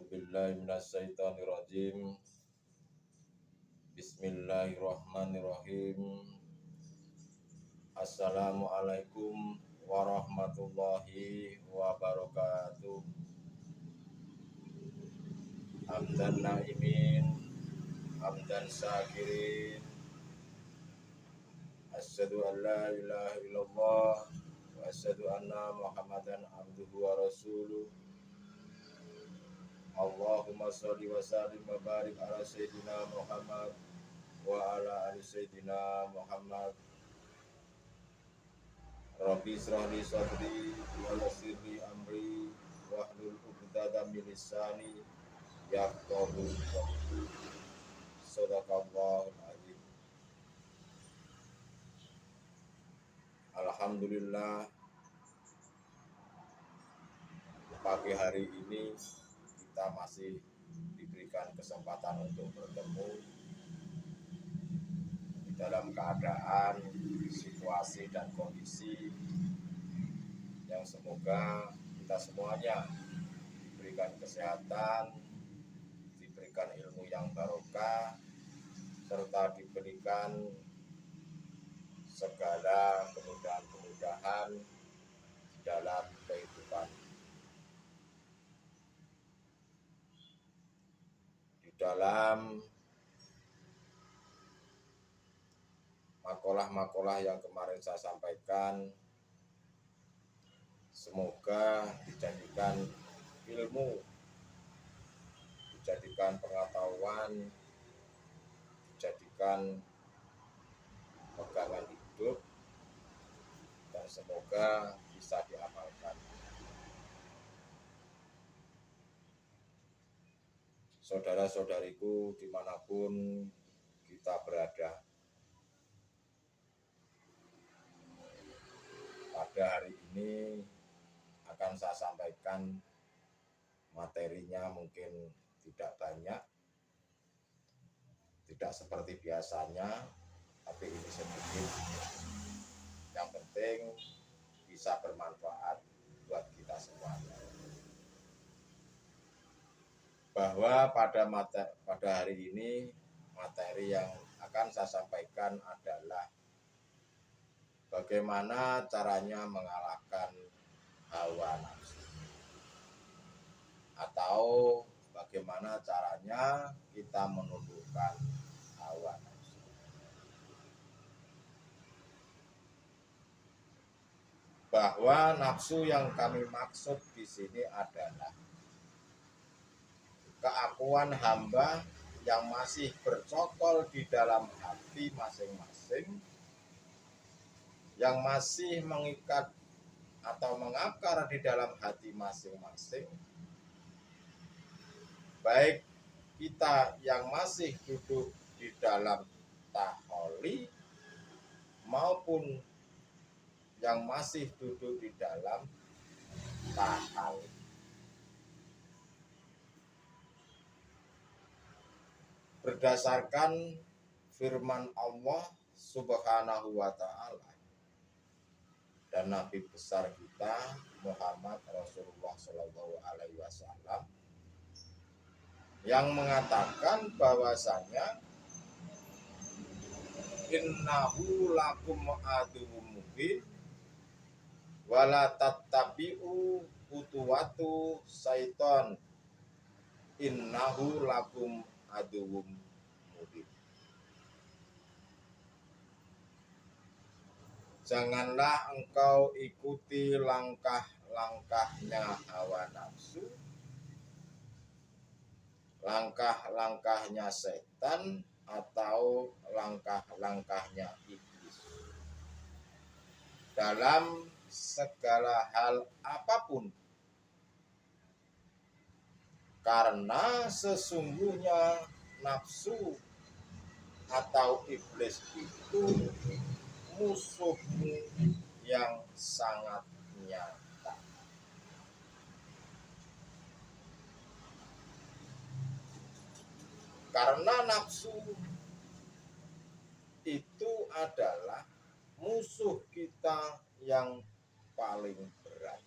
A'udzubillahi minasyaitonirrajim. Bismillahirrahmanirrahim. Assalamualaikum warahmatullahi wabarakatuh. Hamdan naimin, hamdan syakirin. Asyhadu an la ilaha illallah wa asyhadu anna Muhammadan abduhu wa rasuluh. Allahumma sholli wa sallim wa barik ala sayyidina Muhammad wa ala ali sayyidina Muhammad. Rabbi israh li sadri wa yassir li amri wahlul 'uqdatam min lisani yafqahu qawli. Shadaqallahul azim. Alhamdulillah, pagi hari ini kita masih diberikan kesempatan untuk bertemu di dalam keadaan, situasi dan kondisi yang semoga kita semuanya diberikan kesehatan, diberikan ilmu yang barokah, serta diberikan segala kemudahan-kemudahan dalam kehidupan. Di dalam makalah-makalah yang kemarin saya sampaikan, semoga dijadikan ilmu, dijadikan pengetahuan, dijadikan pegangan hidup, dan semoga bisa diamalkan. Saudara-saudariku dimanapun kita berada, pada hari ini akan saya sampaikan materinya mungkin tidak banyak, tidak seperti biasanya, tapi ini sedikit. Yang penting bisa bermanfaat buat kita semuanya. Bahwa pada hari ini materi yang akan saya sampaikan adalah bagaimana caranya mengalahkan hawa nafsu, atau bagaimana caranya kita menundukkan hawa nafsu. Bahwa nafsu yang kami maksud di sini adalah keakuan hamba yang masih bercokol di dalam hati masing-masing, yang masih mengikat atau mengakar di dalam hati masing-masing, baik kita yang masih duduk di dalam taholi maupun yang masih duduk di dalam tahali. Berdasarkan firman Allah Subhanahu wa ta'ala dan Nabi besar kita Muhammad Rasulullah Shallallahu alaihi wasallam yang mengatakan bahwasanya innahu lakum aduwwum mubin wala tattabi'u khutuwatu syaiton innahu lakum aduwwum mubin. Janganlah engkau ikuti langkah-langkahnya hawa nafsu, langkah-langkahnya setan, atau langkah-langkahnya iblis dalam segala hal apapun, karena sesungguhnya nafsu atau iblis itu musuhmu yang sangat nyata. Karena nafsu itu adalah musuh kita yang paling berat.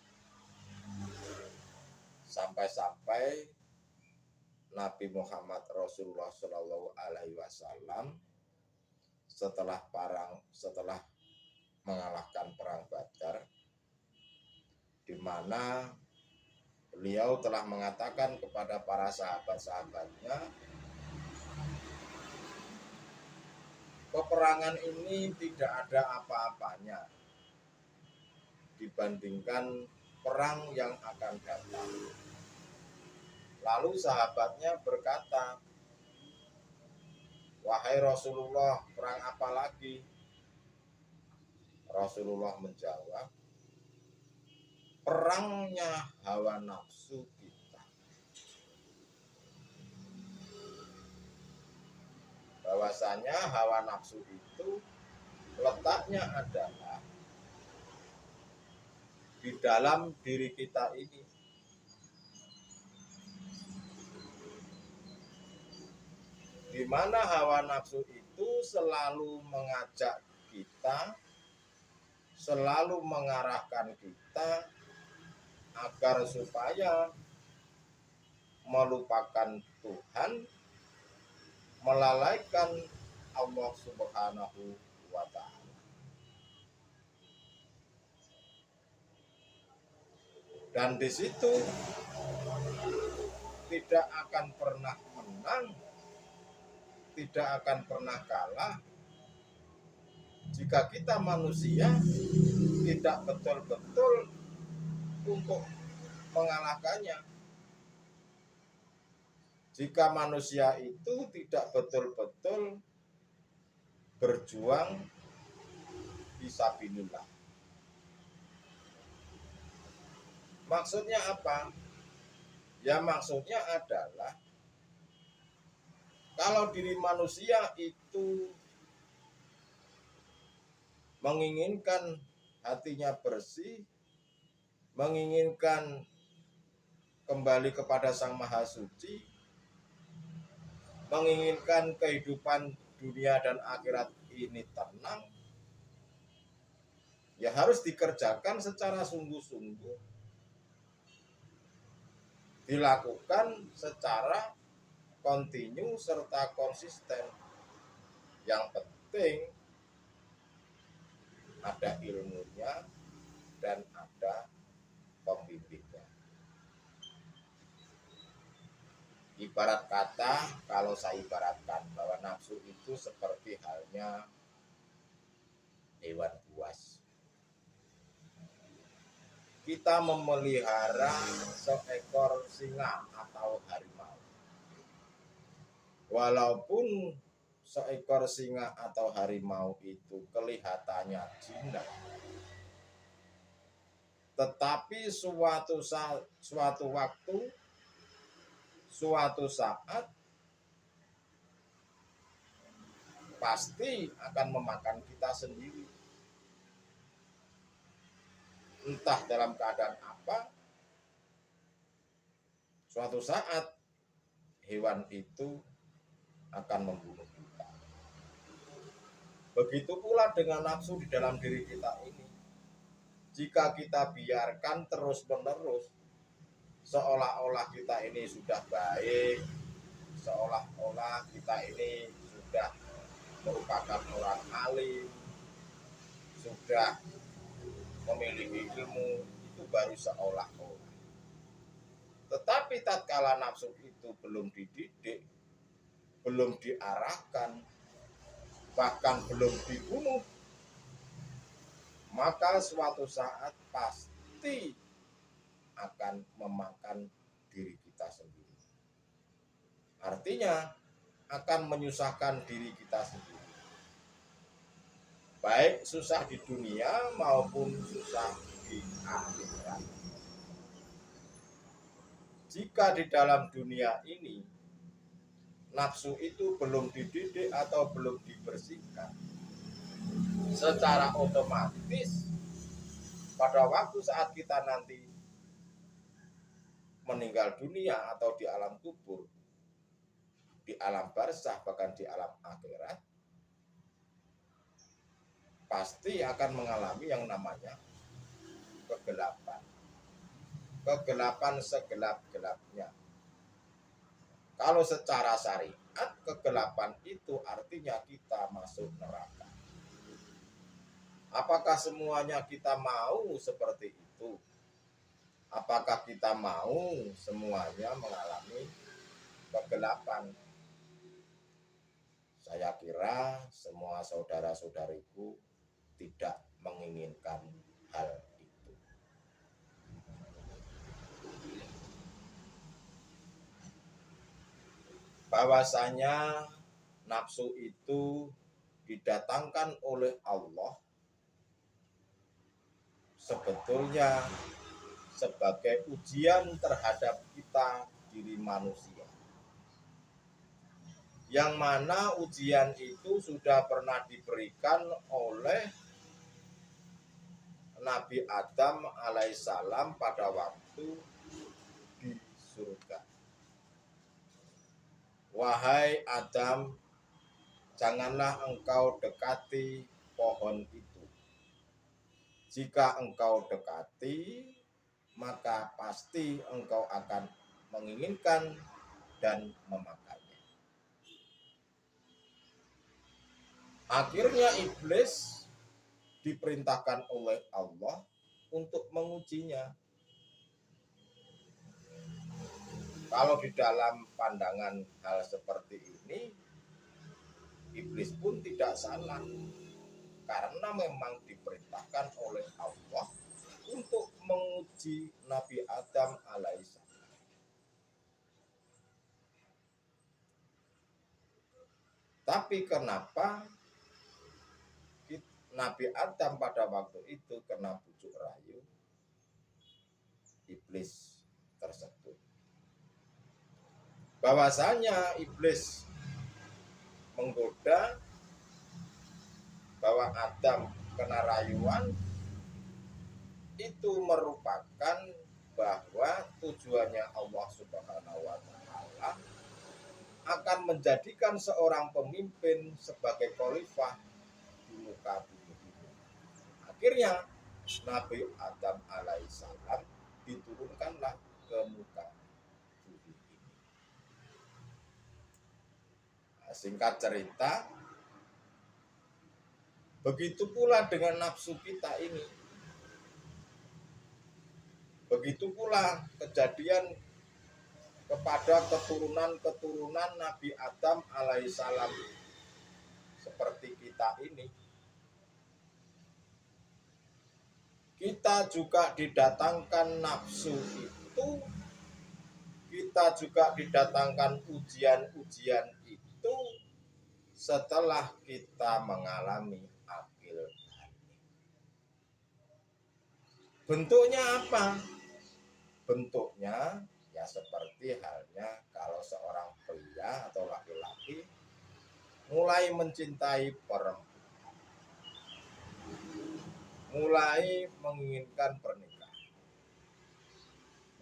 Sampai-sampai Nabi Muhammad Rasulullah Shallallahu Alaihi Wasallam setelah mengalahkan perang Badar, di mana beliau telah mengatakan kepada para sahabat-sahabatnya, peperangan ini tidak ada apa-apanya dibandingkan perang yang akan datang. Lalu sahabatnya berkata, wahai Rasulullah, perang apa lagi? Rasulullah menjawab, perangnya hawa nafsu kita. Bahwasanya hawa nafsu itu letaknya adalah di dalam diri kita ini. Di mana hawa nafsu itu selalu mengajak kita, selalu mengarahkan kita agar supaya melupakan Tuhan, melalaikan Allah Subhanahu wa Ta'ala. Dan di situ tidak akan pernah menang, tidak akan pernah kalah jika kita manusia tidak betul-betul untuk mengalahkannya. Jika manusia itu tidak betul-betul berjuang fisabilillah. Maksudnya apa? Ya maksudnya adalah kalau diri manusia itu menginginkan hatinya bersih, menginginkan kembali kepada Sang Maha Suci, menginginkan kehidupan dunia dan akhirat ini tenang, ya harus dikerjakan secara sungguh-sungguh, dilakukan secara kontinu serta konsisten. Yang penting ada ilmunya dan ada pembimbingnya. Ibarat kata, kalau saya ibaratkan bahwa nafsu itu seperti halnya hewan buas. Kita memelihara seekor singa atau harimau. Walaupun seekor singa atau harimau itu kelihatannya jinak, tetapi suatu waktu, suatu saat pasti akan memakan kita sendiri. Entah dalam keadaan apa, suatu saat hewan itu akan membunuh kita. Begitu pula dengan nafsu di dalam diri kita ini. Jika kita biarkan terus-menerus, seolah-olah kita ini sudah baik, seolah-olah kita ini sudah merupakan orang alim, sudah memiliki ilmu, itu baru seolah-olah. Tetapi tatkala nafsu itu belum dididik, belum diarahkan, bahkan belum dibunuh, maka suatu saat pasti akan memakan diri kita sendiri. Artinya akan menyusahkan diri kita sendiri. Baik susah di dunia maupun susah di akhirat. Jika di dalam dunia ini nafsu itu belum dididik atau belum dibersihkan, secara otomatis pada waktu saat kita nanti meninggal dunia atau di alam kubur, di alam barzah, bahkan di alam akhirat, pasti akan mengalami yang namanya kegelapan. Kegelapan segelap-gelapnya. Kalau secara syariat, kegelapan itu artinya kita masuk neraka. Apakah semuanya kita mau seperti itu? Apakah kita mau semuanya mengalami kegelapan? Saya kira semua saudara-saudariku tidak menginginkan hal itu. Bahwasanya nafsu itu didatangkan oleh Allah sebetulnya sebagai ujian terhadap kita diri manusia. Yang mana ujian itu sudah pernah diberikan oleh Nabi Adam alaihissalam pada waktu di surga. Wahai Adam, janganlah engkau dekati pohon itu. Jika engkau dekati, maka pasti engkau akan menginginkan dan memakannya. Akhirnya iblis diperintahkan oleh Allah untuk mengujinya. Kalau di dalam pandangan hal seperti ini, iblis pun tidak salah. Karena memang diperintahkan oleh Allah untuk menguji Nabi Adam alaihissalam. Tapi kenapa Nabi Adam pada waktu itu kena bujuk rayu iblis tersebut? Bahwasanya iblis menggoda bahwa Adam kena rayuan itu merupakan bahwa tujuannya Allah Subhanahu wa taala akan menjadikan seorang pemimpin sebagai khalifah di muka bumi ini. Akhirnya Nabi Adam alaihissalam diturunkanlah ke muka bumi ini. Nah, singkat cerita, begitu pula dengan nafsu kita ini. Begitu pula kejadian kepada keturunan-keturunan Nabi Adam alaihissalam seperti kita ini. Kita juga didatangkan nafsu itu, kita juga didatangkan ujian-ujian itu setelah kita mengalami akil balik. Bentuknya apa? Bentuknya ya seperti halnya kalau seorang pria atau laki-laki mulai mencintai perempuan, mulai menginginkan pernikahan,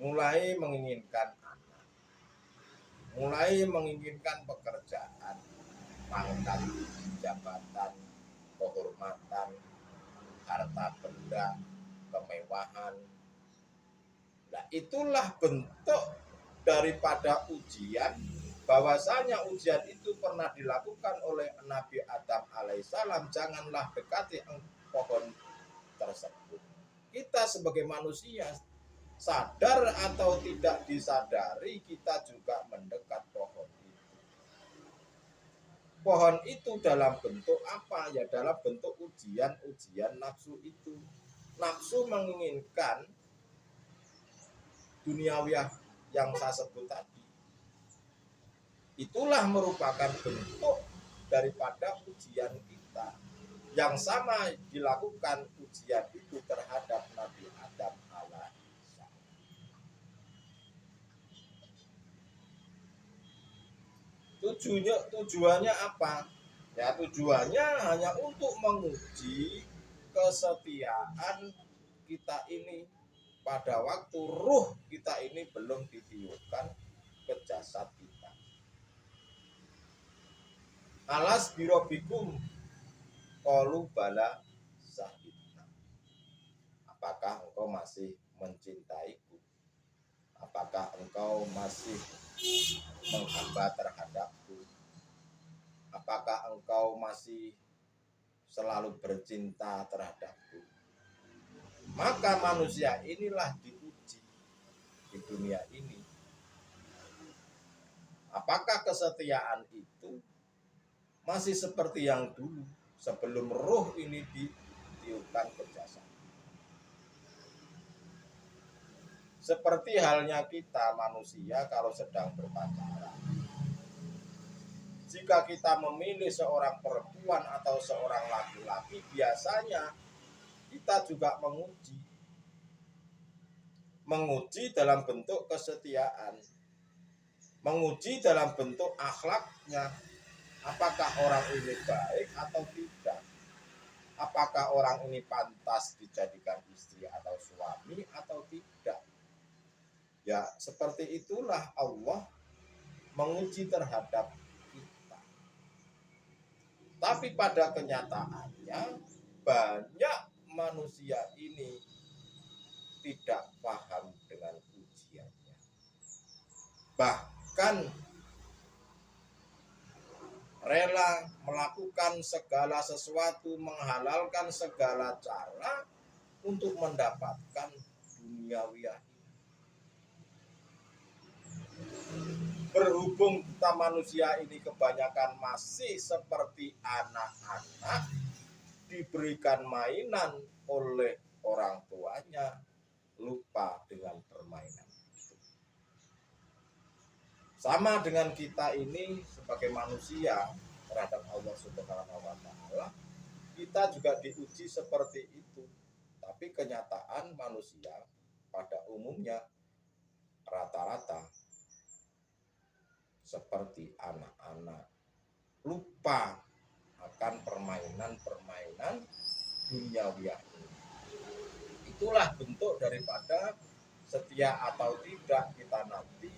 mulai menginginkan anak, mulai menginginkan pekerjaan, pangkat, jabatan, kehormatan, harta benda, kemewahan. Nah, itulah bentuk daripada ujian, bahwasanya ujian itu pernah dilakukan oleh Nabi Adam alaihissalam. Janganlah dekati pohon tersebut. Kita sebagai manusia, sadar atau tidak disadari, kita juga mendekat pohon itu. Pohon itu dalam bentuk apa? Ya dalam bentuk ujian nafsu itu. Nafsu menginginkan duniawiah yang saya sebut tadi. Itulah merupakan bentuk daripada ujian kita. Yang sama dilakukan ujian itu terhadap Nabi Adam alaihissalam. Tujuannya apa? Ya tujuannya hanya untuk menguji kesetiaan kita ini pada waktu ruh kita ini belum ditiupkan ke jasad kita. Alas birobikum qalu bala sahibna. Apakah engkau masih mencintaiku? Apakah engkau masih menghamba terhadapku? Apakah engkau masih selalu bercinta terhadapku? Maka manusia inilah diuji di dunia ini. Apakah kesetiaan itu masih seperti yang dulu sebelum ruh ini ditiupkan ke jasad? Seperti halnya kita manusia kalau sedang berpacaran. Jika kita memilih seorang perempuan atau seorang laki-laki, biasanya kita juga menguji dalam bentuk kesetiaan, menguji dalam bentuk akhlaknya. Apakah orang ini baik atau tidak? Apakah orang ini pantas dijadikan istri atau suami atau tidak? Ya, seperti itulah Allah menguji terhadap kita. Tapi pada kenyataannya banyak manusia ini tidak paham dengan ujiannya. Bahkan rela melakukan segala sesuatu, menghalalkan segala cara untuk mendapatkan duniawiah. Berhubung kita manusia ini kebanyakan masih seperti anak-anak, diberikan mainan oleh orang tuanya, lupa dengan permainan. Sama dengan kita ini sebagai manusia terhadap Allah Subhanahu wa taala, kita juga diuji seperti itu. Tapi kenyataan manusia pada umumnya rata-rata seperti anak-anak, lupa akan permainan-permainan duniawiah ini. Itulah bentuk daripada setia atau tidak kita nanti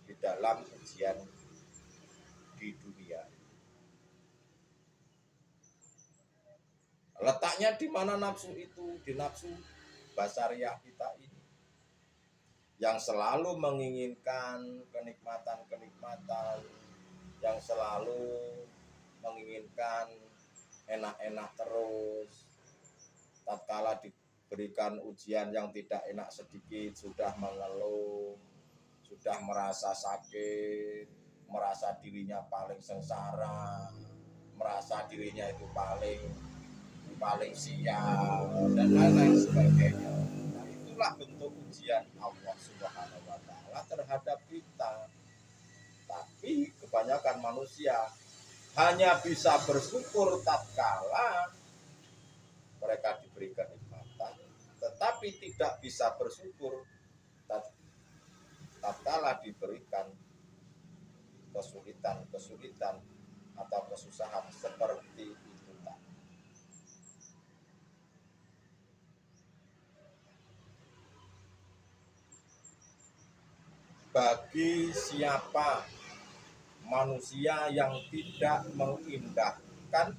di dalam ujian di dunia. Letaknya di mana nafsu itu? Di nafsu basariah kita ini, yang selalu menginginkan kenikmatan-kenikmatan, yang selalu menginginkan enak-enak terus. Tatkala diberikan ujian yang tidak enak sedikit sudah mengeluh, sudah merasa sakit, merasa dirinya paling sengsara, merasa dirinya itu paling sial, dan lain-lain sebagainya. Nah, itulah bentuk ujian Allah Subhanahu wa taala terhadap kita. Tapi kebanyakan manusia hanya bisa bersyukur tatkala mereka diberi kenikmatan, tetapi tidak bisa bersyukur tatkala diberikan kesulitan atau kesusahan seperti itu. Bagi siapa manusia yang tidak mengindahkan,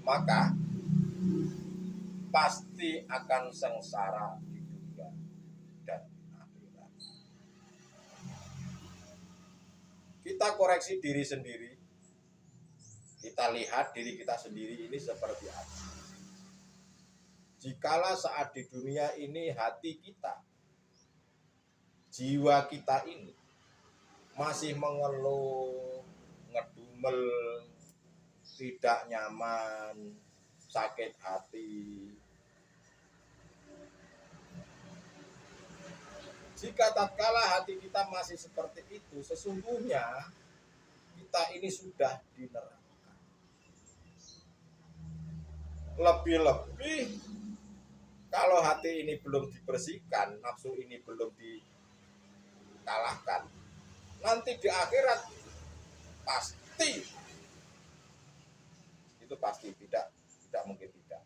maka pasti akan sengsara di dunia dan akhirat. Kita koreksi diri sendiri, kita lihat diri kita sendiri ini seperti apa. Jikalau saat di dunia ini hati kita, jiwa kita ini masih mengeluh, ngedumel, tidak nyaman, sakit hati. Jika tatkala hati kita masih seperti itu, sesungguhnya kita ini sudah di neraka. Lebih-lebih kalau hati ini belum dibersihkan, nafsu ini belum dikalahkan, nanti di akhirat pasti tidak mungkin tidak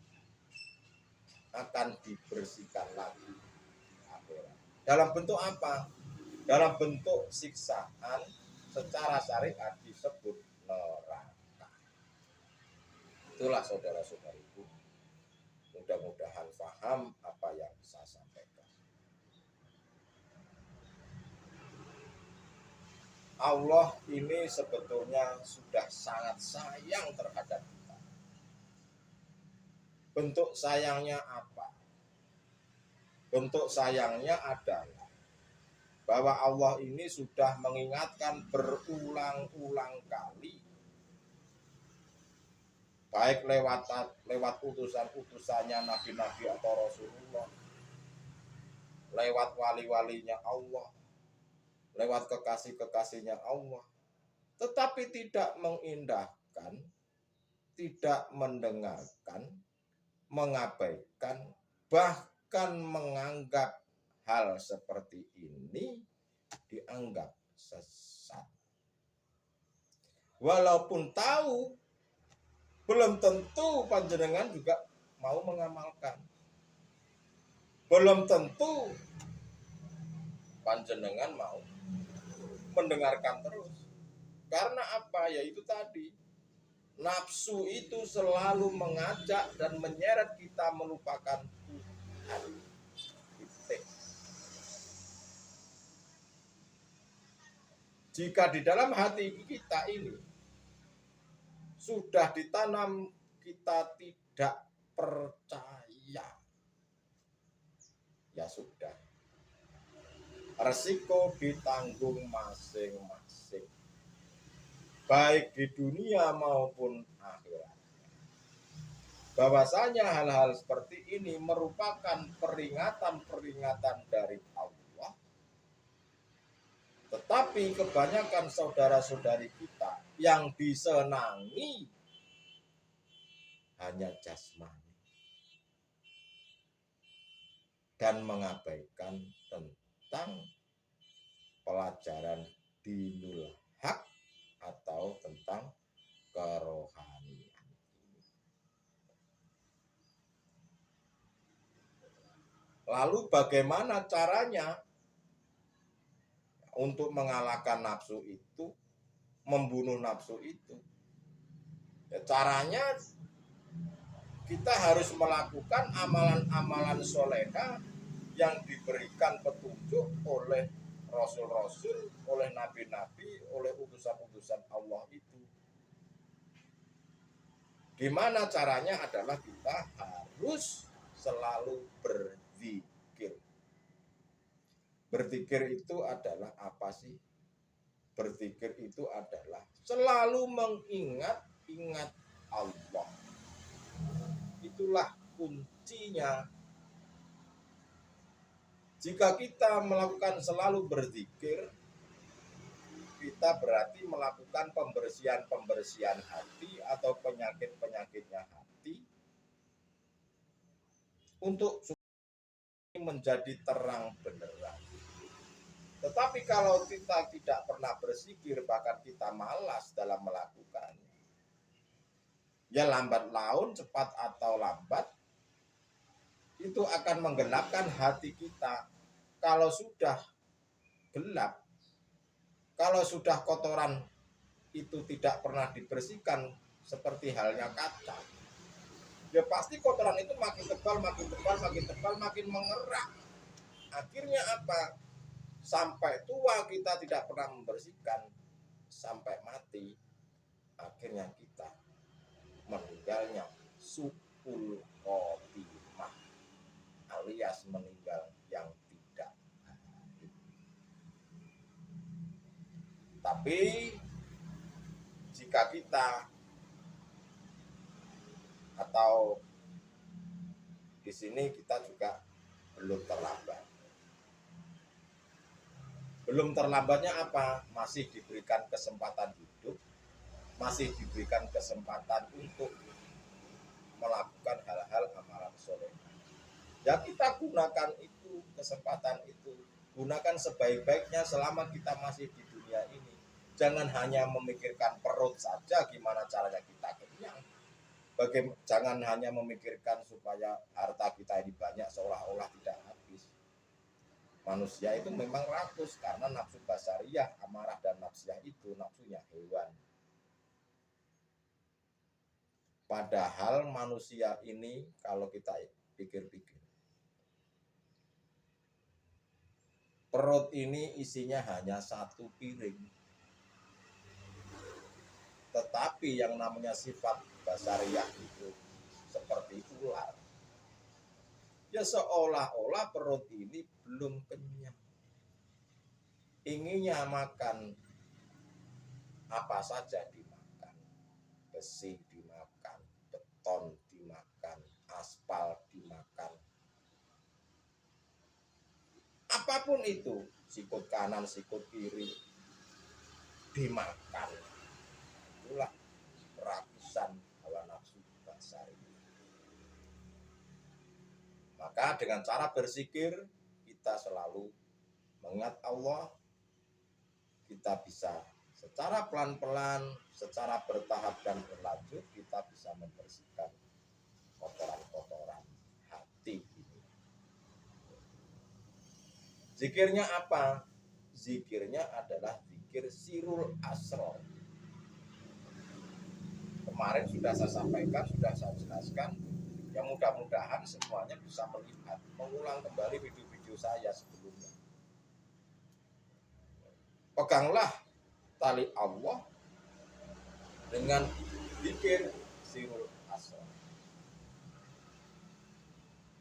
akan dibersihkan lagi di akhirat. Dalam bentuk apa? Dalam bentuk siksaan secara syariat disebut neraka. Itulah saudara-saudariku, mudah-mudahan paham apa yang saya sampaikan. Allah ini sebetulnya sudah sangat sayang terhadap kita. Bentuk sayangnya apa? Bentuk sayangnya adalah bahwa Allah ini sudah mengingatkan berulang-ulang kali, baik lewat utusan-utusannya nabi-nabi atau Rasulullah, lewat wali-walinya Allah, lewat kekasih-kekasihnya Allah, tetapi tidak mengindahkan, tidak mendengarkan, mengabaikan, bahkan menganggap hal seperti ini dianggap sesat. Walaupun tahu, belum tentu panjenengan juga mau mengamalkan. Belum tentu panjenengan mau mendengarkan terus. Karena apa? Ya itu tadi. Nafsu itu selalu mengajak dan menyeret kita melupakan Tuhan. Jika di dalam hati kita ini sudah ditanam kita tidak percaya, ya sudah. Resiko ditanggung masing-masing. Baik di dunia maupun akhirat. Bahwasanya hal-hal seperti ini merupakan peringatan-peringatan dari Allah. Tetapi kebanyakan saudara-saudari kita yang disenangi hanya jasmani dan mengabaikan tentang pelajaran dinul haq atau tentang kerohanian. Lalu bagaimana caranya untuk mengalahkan nafsu itu, membunuh nafsu itu? Ya, caranya kita harus melakukan amalan-amalan soleha yang diberikan petunjuk oleh Rasul-Rasul, oleh Nabi-Nabi, oleh utusan-utusan Allah itu. Gimana caranya adalah kita harus selalu berzikir. Berzikir itu adalah apa sih? Berzikir itu adalah selalu mengingat Allah. Itulah kuncinya. Jika kita melakukan selalu berzikir, kita berarti melakukan pembersihan hati atau penyakit-penyakitnya hati untuk menjadi terang benderang. Tetapi kalau kita tidak pernah berzikir, bahkan kita malas dalam melakukannya, ya lambat laun, cepat atau lambat, itu akan menggelapkan hati kita. Kalau sudah gelap, kalau sudah kotoran itu tidak pernah dibersihkan seperti halnya kaca, ya pasti kotoran itu makin tebal, makin mengerak. Akhirnya apa? Sampai tua kita tidak pernah membersihkan, sampai mati, akhirnya kita meninggalnya su'ul khotimah, alias meninggal yang tidak baik. Tapi jika kita atau di sini kita juga belum terlambat. Belum terlambatnya apa? Masih diberikan kesempatan hidup, masih diberikan kesempatan untuk melakukan hal-hal amalan soleh. Ya kita gunakan itu, kesempatan itu, gunakan sebaik-baiknya selama kita masih di dunia ini. Jangan hanya memikirkan perut saja, gimana caranya kita kenyang. Jangan hanya memikirkan supaya harta kita ini banyak seolah-olah tidak habis. Manusia itu memang rakus karena nafsu basariyah, amarah dan nafsiyah itu nafsunya hewan. Padahal manusia ini kalau kita pikir-pikir, perut ini isinya hanya satu piring. Tetapi yang namanya sifat basariyah itu seperti ular. Ya seolah-olah perut ini belum kenyang. Inginnya makan apa saja dimakan. Besi dimakan, beton dimakan, aspal dimakan. Apapun itu, sikut kanan, sikut kiri dimakan. Itulah rakusan hawa nafsu basari. Maka dengan cara berzikir kita selalu mengingat Allah, kita bisa secara pelan-pelan, secara bertahap dan berlanjut kita bisa membersihkan kotoran-kotoran hati ini. Zikirnya apa? Zikirnya adalah zikir sirul asror. Kemarin sudah saya sampaikan, sudah saya jelaskan. Ya mudah-mudahan semuanya bisa melihat, mengulang kembali video-video saya sebelumnya. Peganglah tali Allah dengan zikir sirul asror.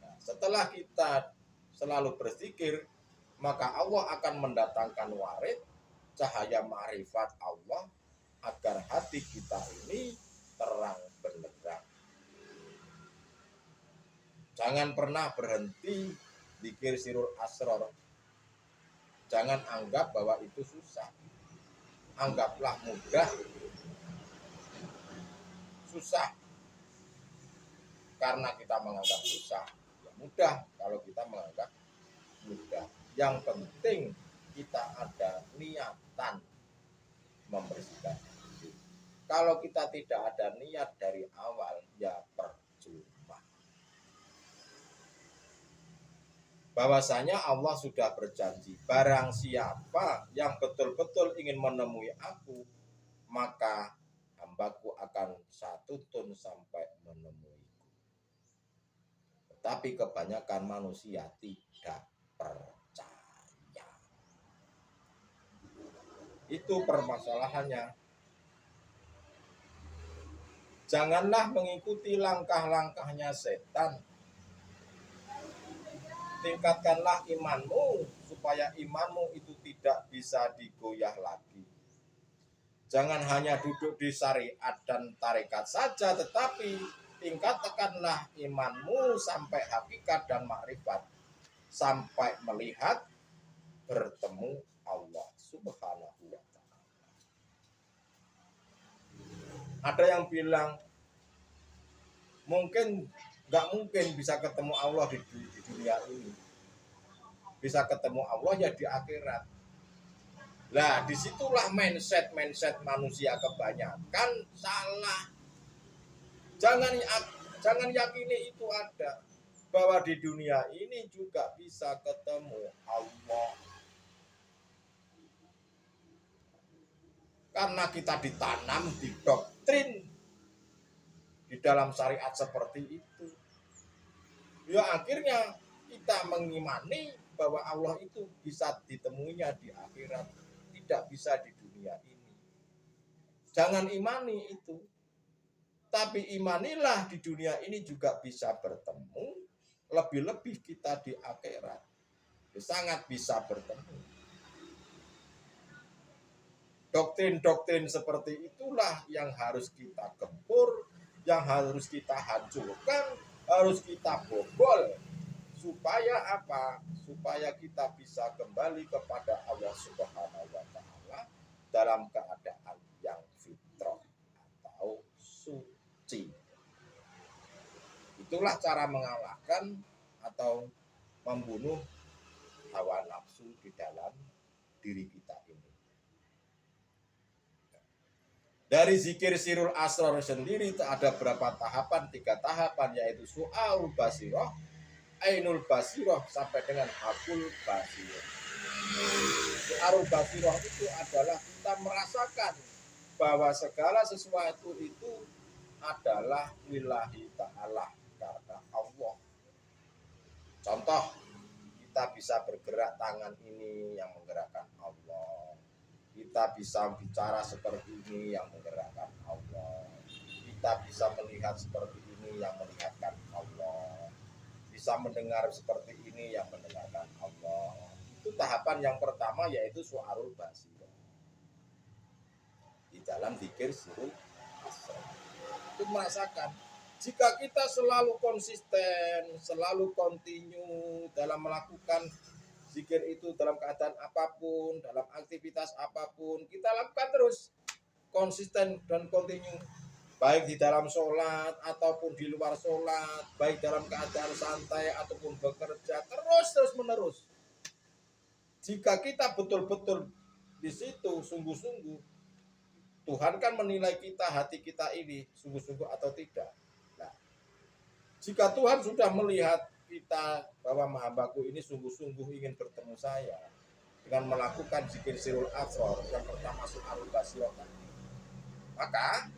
Nah, setelah kita selalu berzikir, maka Allah akan mendatangkan warid cahaya ma'rifat Allah agar hati kita ini terang benderang. Jangan pernah berhenti zikir sirul asror. Jangan anggap bahwa itu susah. Anggaplah mudah. Susah karena kita menganggap susah. Ya mudah kalau kita menganggap mudah. Yang penting kita ada niatan membersihkan diri. Kalau kita tidak ada niat dari awal, ya percuma. Bahwasanya Allah sudah berjanji, barang siapa yang betul-betul ingin menemui aku, maka hambaku akan saya tuntun sampai menemuiku. Tetapi kebanyakan manusia tidak percaya. Itu permasalahannya. Janganlah mengikuti langkah-langkahnya setan. Tingkatkanlah imanmu supaya imanmu itu tidak bisa digoyah lagi. Jangan hanya duduk di syariat dan tarekat saja, tetapi tingkatkanlah imanmu sampai hakikat dan makrifat, sampai melihat bertemu Allah Subhanahu wa ta'ala. Ada yang bilang nggak mungkin bisa ketemu Allah di dunia ini. Bisa ketemu Allah ya di akhirat. Nah, disitulah mindset manusia kebanyakan salah. Jangan yakini itu ada, bahwa di dunia ini juga bisa ketemu Allah. Karena kita ditanam di doktrin di dalam syariat seperti itu. Ya akhirnya kita mengimani bahwa Allah itu bisa ditemuinya di akhirat, tidak bisa di dunia ini. Jangan imani itu. Tapi imanilah di dunia ini juga bisa bertemu, lebih-lebih kita di akhirat. Sangat bisa bertemu. Doktrin-doktrin seperti itulah yang harus kita gempur, yang harus kita hancurkan, harus kita bobol. Supaya apa? Supaya kita bisa kembali kepada Allah Subhanahu wa ta'ala dalam keadaan yang fitrah atau suci. Itulah cara mengalahkan atau membunuh hawa nafsu di dalam diri kita ini. Dari zikir sirul asrar sendiri ada berapa tahapan? 3 tahapan, yaitu su'aul basirah, ainul basirah, sampai dengan hakul basirah. Su'aul basirah itu adalah kita merasakan bahwa segala sesuatu itu adalah lillahi ta'ala, karena Allah. Contoh, kita bisa bergerak, tangan ini yang menggerakkan Allah. Kita bisa bicara seperti ini yang menggerakkan Allah. Kita bisa melihat seperti ini yang melihatkan Allah. Bisa mendengar seperti ini yang mendengarkan Allah. Itu tahapan yang pertama, yaitu su'arul basirah di dalam zikir suruh asar. Itu merasakan jika kita selalu konsisten, selalu kontinu dalam melakukan zikir itu dalam keadaan apapun, dalam aktivitas apapun, kita lakukan terus konsisten dan kontinu, baik di dalam sholat ataupun di luar sholat, baik dalam keadaan santai ataupun bekerja, terus menerus. Jika kita betul-betul di situ sungguh-sungguh, Tuhan kan menilai kita, hati kita ini sungguh-sungguh atau tidak. Nah, jika Tuhan sudah melihat kita bahwa hambaku ini sungguh-sungguh ingin bertemu saya dengan melakukan zikir sirul asrar yang pertama su'arul basirah, maka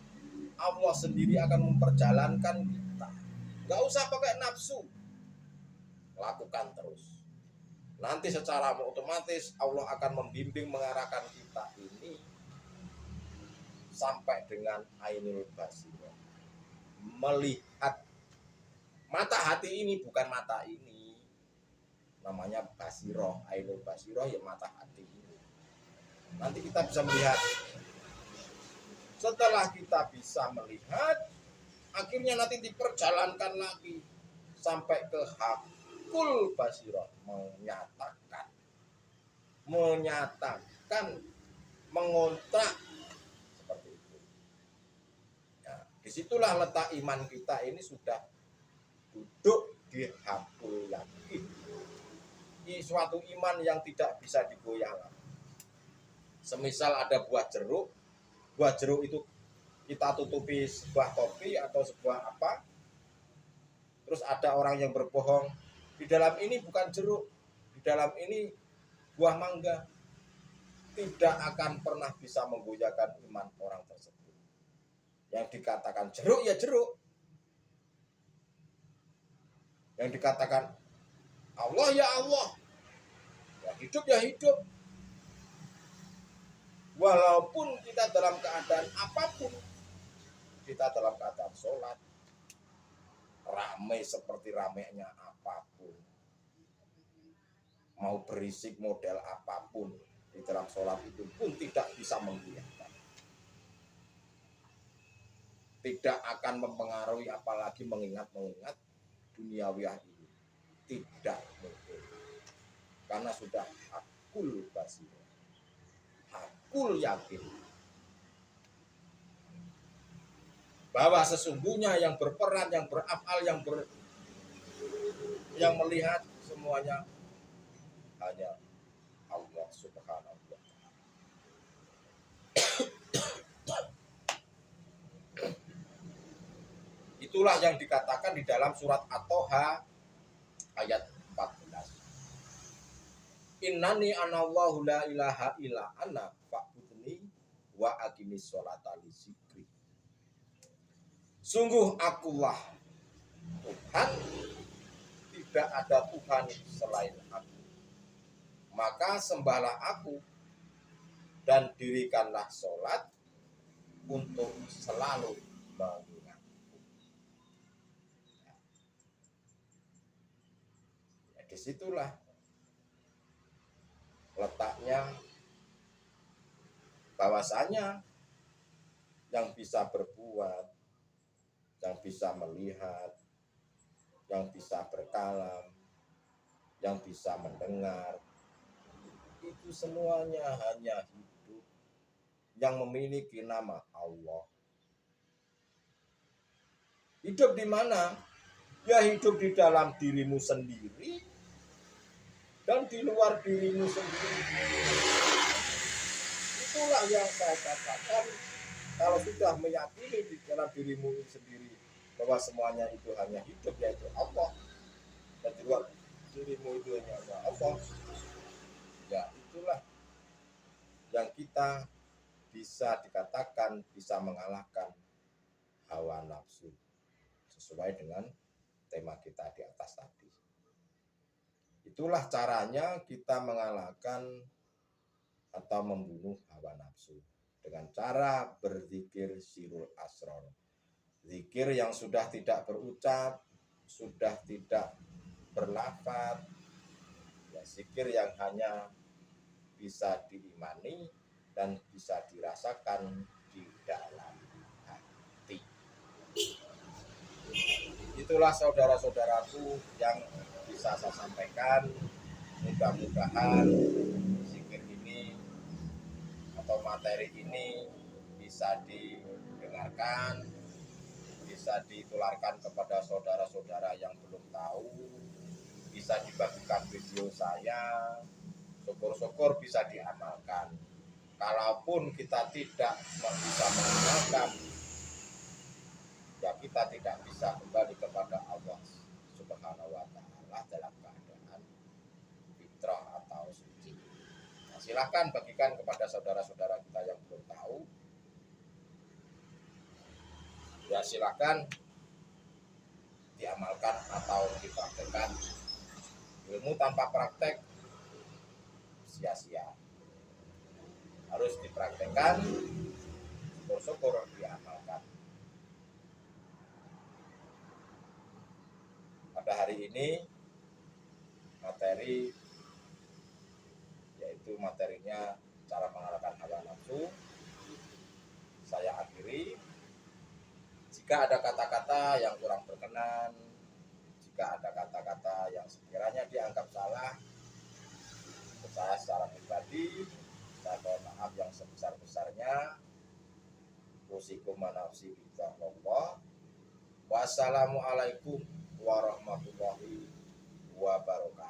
Allah sendiri akan memperjalankan kita. Gak usah pakai nafsu, lakukan terus. Nanti secara otomatis Allah akan membimbing mengarahkan kita ini sampai dengan ainul basirah, melihat. Mata hati ini bukan mata ini, namanya basirah, ainul basirah ya mata hati ini. Nanti kita bisa melihat. Setelah kita bisa melihat, akhirnya nanti diperjalankan lagi sampai ke hakul basirah, menyatakan, mengontrak seperti itu. Ya, disitulah letak iman kita ini sudah duduk di hakul yakin. Ini suatu iman yang tidak bisa digoyah. Semisal ada buah jeruk itu kita tutupi sebuah kopi atau sebuah apa, terus ada orang yang berbohong, di dalam ini bukan jeruk, di dalam ini buah mangga, tidak akan pernah bisa menggoyahkan iman orang tersebut. Yang dikatakan jeruk ya jeruk, yang dikatakan Allah ya Allah, ya hidup ya hidup. Walaupun kita dalam keadaan apapun, kita dalam keadaan sholat, ramai seperti ramainya apapun, mau berisik model apapun, di dalam sholat itu pun tidak bisa menggoyahkan, tidak akan mempengaruhi, apalagi mengingat duniawiyah ini, tidak mungkin, karena sudah hakul basirah, hakul yakin bahwa sesungguhnya yang berperan, yang berafal, yang melihat semuanya hanya Allah Subhanahu wa Ta'ala. Itulah yang dikatakan di dalam surat At-Toha ayat 14. Innani anallahu la ilaha illa ana fa'budni wa aqimis sholata li dzikri. Sungguh akulah Tuhan, tidak ada Tuhan selain aku. Maka sembahlah aku dan dirikanlah sholat untuk selalu mengingatku. Ya, disitulah letaknya bahwasanya yang bisa berbuat, yang bisa melihat, yang bisa berkalam, yang bisa mendengar, itu semuanya hanya hidup yang memiliki nama Allah. Hidup di mana? Ya hidup di dalam dirimu sendiri dan di luar dirimu sendiri. Itulah yang saya katakan, kalau sudah meyakini di dalam dirimu sendiri bahwa semuanya itu hanya hidup, yaitu Allah, dan di luar dirimu itu hanya Allah, ya itulah yang kita bisa dikatakan bisa mengalahkan hawa nafsu sesuai dengan tema kita di atas tadi. Itulah caranya kita mengalahkan atau membunuh hawa nafsu dengan cara berzikir sirul asror. Zikir yang sudah tidak berucap, sudah tidak berlafaz, ya, zikir yang hanya bisa diimani dan bisa dirasakan di dalam hati. Itulah saudara-saudaraku yang bisa saya sampaikan. Mudah-mudahan zikir ini atau materi ini bisa didengarkan, bisa ditularkan kepada saudara-saudara yang belum tahu, bisa dibagikan video saya, syukur-syukur bisa diamalkan. Kalaupun kita tidak bisa mengamalkan, ya kita tidak bisa kembali kepada Allah Subhanahu wa Ta'ala dalam keadaan fitrah atau suci. Nah, silakan bagikan kepada saudara-saudara kita yang belum tahu. Ya silakan diamalkan atau dipraktekkan. Ilmu tanpa praktek sia-sia. Harus dipraktekkan, syukur-syukur diamalkan. Pada hari ini materi yaitu materinya cara mengalahkan hawa nafsu saya akhiri. Jika ada kata-kata yang kurang berkenan, jika ada kata-kata yang sekiranya dianggap salah, saya secara pribadi saya mohon maaf yang sebesar-besarnya. Usikum manafsi bidzallah. Wassalamualaikum warahmatullahi wabarakatuh.